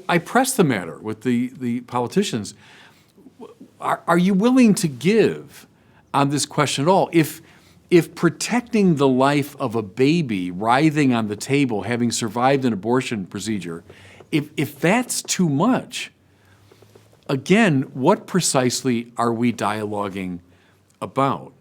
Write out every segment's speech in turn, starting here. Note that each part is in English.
I press the matter with the politicians. Are you willing to give on this question at all? If protecting the life of a baby writhing on the table, having survived an abortion procedure, if that's too much, again, what precisely are we dialoguing about?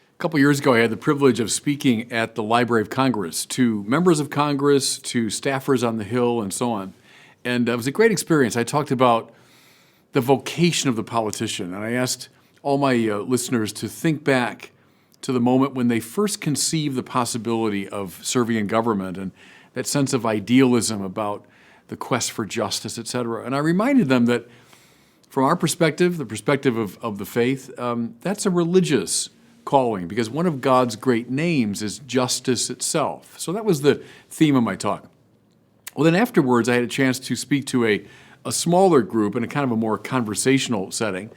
A couple years ago, I had the privilege of speaking at the Library of Congress to members of Congress, to staffers on the Hill, and so on. And it was a great experience. I talked about the vocation of the politician, and I asked all my listeners to think back to the moment when they first conceived the possibility of serving in government and that sense of idealism about the quest for justice, et cetera. And I reminded them that from our perspective, the perspective of the faith, that's a religious calling, because one of God's great names is justice itself. So that was the theme of my talk. Well, then afterwards, I had a chance to speak to a smaller group in a kind of a more conversational setting,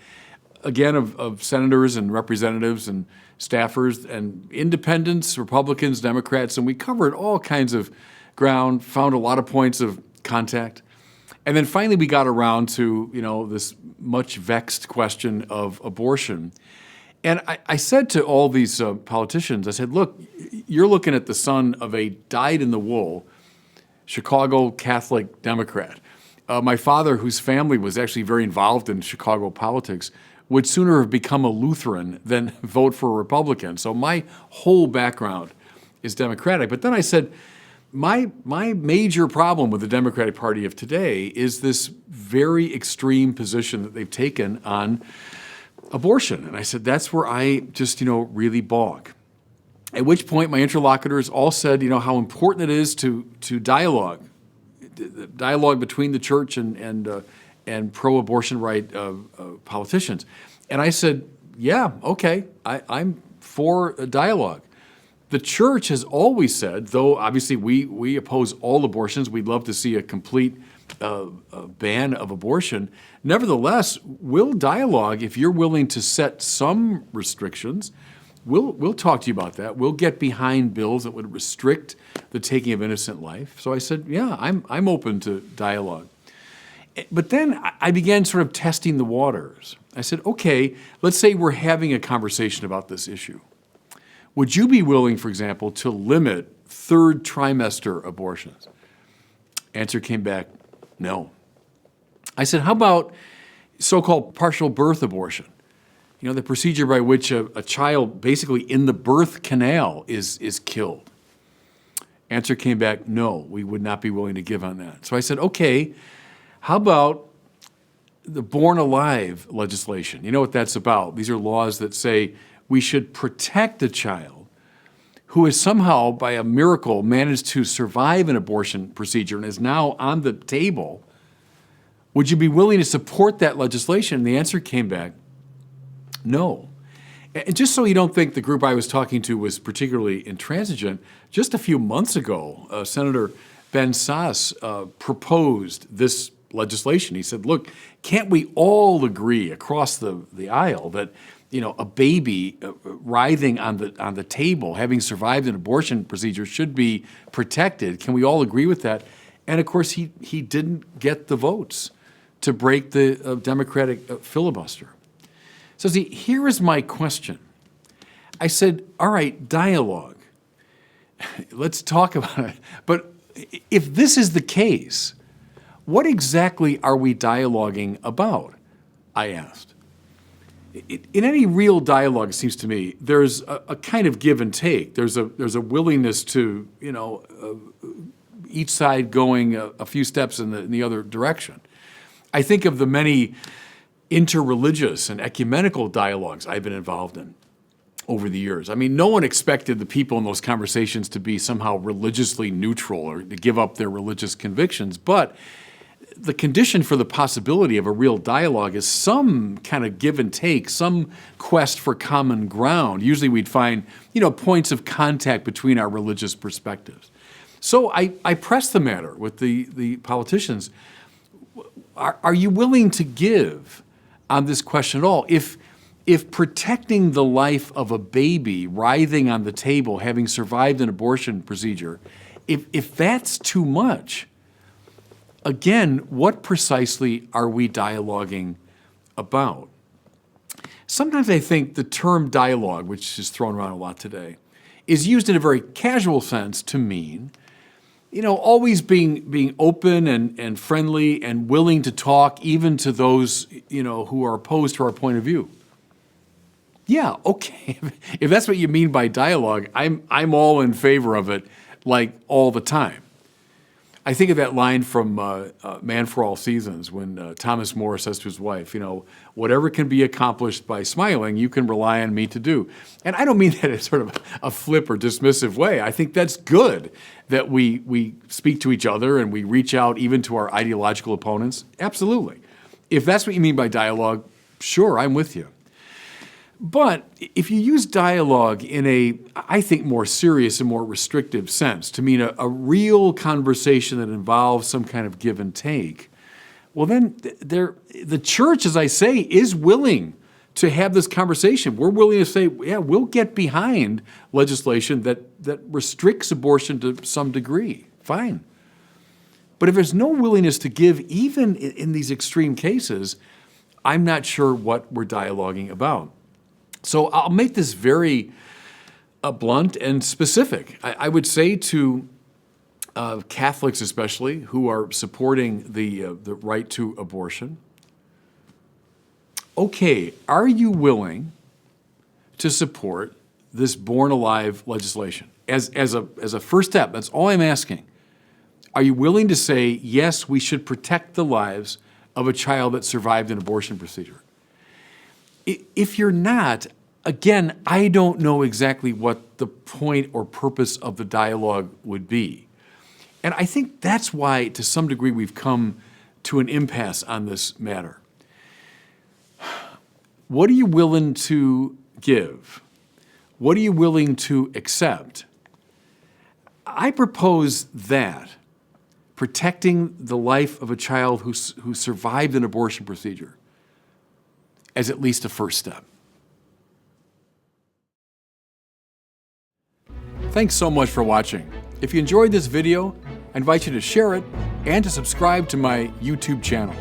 again, of senators and representatives and staffers and independents, Republicans, Democrats, and we covered all kinds of ground, found a lot of points of contact. And then finally, we got around to, this much vexed question of abortion. And I said to all these politicians, I said, look, you're looking at the son of a dyed-in-the-wool Chicago Catholic Democrat. My father, whose family was actually very involved in Chicago politics, would sooner have become a Lutheran than vote for a Republican. So my whole background is Democratic. But then I said, my major problem with the Democratic Party of today is this very extreme position that they've taken on abortion. And I said, that's where I just, really balk. At which point my interlocutors all said, how important it is to dialogue between the church and pro-abortion right politicians. And I said, yeah, okay, I'm for a dialogue. The church has always said, though obviously we oppose all abortions, we'd love to see a complete ban of abortion. Nevertheless, we'll dialogue if you're willing to set some restrictions. We'll talk to you about that. We'll get behind bills that would restrict the taking of innocent life. So I said, yeah, I'm open to dialogue. But then I began sort of testing the waters. I said, okay, let's say we're having a conversation about this issue. Would you be willing, for example, to limit third trimester abortions? Answer came back, no. I said, how about so-called partial birth abortion? The procedure by which a child basically in the birth canal is killed. Answer came back, no, we would not be willing to give on that. So I said, okay, how about the born alive legislation? You know what that's about? These are laws that say we should protect a child who has somehow, by a miracle, managed to survive an abortion procedure and is now on the table. Would you be willing to support that legislation? And the answer came back, no. And just so you don't think the group I was talking to was particularly intransigent, just a few months ago, Senator Ben Sasse proposed this legislation. He said, look, can't we all agree across the aisle that a baby writhing on the table, having survived an abortion procedure, should be protected? Can we all agree with that? And of course, he didn't get the votes to break the Democratic filibuster. So see, here is my question. I said, all right, dialogue. Let's talk about it. But if this is the case, what exactly are we dialoguing about? I asked. In any real dialogue, it seems to me, there's a kind of give and take. There's a willingness to, each side going a few steps in the other direction. I think of the many interreligious and ecumenical dialogues I've been involved in over the years. I mean, no one expected the people in those conversations to be somehow religiously neutral or to give up their religious convictions, but the condition for the possibility of a real dialogue is some kind of give and take, some quest for common ground. Usually we'd find, points of contact between our religious perspectives. So I press the matter with the politicians. Are you willing to give on this question at all? If protecting the life of a baby writhing on the table, having survived an abortion procedure, if that's too much, again, what precisely are we dialoguing about? Sometimes I think the term dialogue, which is thrown around a lot today, is used in a very casual sense to mean, always being open and friendly and willing to talk even to those, who are opposed to our point of view. Yeah, okay. If that's what you mean by dialogue, I'm all in favor of it, like all the time. I think of that line from Man for All Seasons when Thomas More says to his wife, whatever can be accomplished by smiling, you can rely on me to do. And I don't mean that in sort of a flip or dismissive way. I think that's good that we speak to each other and we reach out even to our ideological opponents. Absolutely. If that's what you mean by dialogue, sure, I'm with you. But if you use dialogue in a, I think, more serious and more restrictive sense, to mean a real conversation that involves some kind of give and take, well then the church, as I say, is willing to have this conversation. We're willing to say, yeah, we'll get behind legislation that restricts abortion to some degree. Fine. But if there's no willingness to give, even in these extreme cases, I'm not sure what we're dialoguing about. So I'll make this very blunt and specific. I would say to Catholics especially, who are supporting the right to abortion, okay, are you willing to support this Born Alive legislation? As a first step, that's all I'm asking. Are you willing to say, yes, we should protect the lives of a child that survived an abortion procedure? If you're not, again, I don't know exactly what the point or purpose of the dialogue would be. And I think that's why, to some degree, we've come to an impasse on this matter. What are you willing to give? What are you willing to accept? I propose that protecting the life of a child who survived an abortion procedure as at least a first step. Thanks so much for watching. If you enjoyed this video, I invite you to share it and to subscribe to my YouTube channel.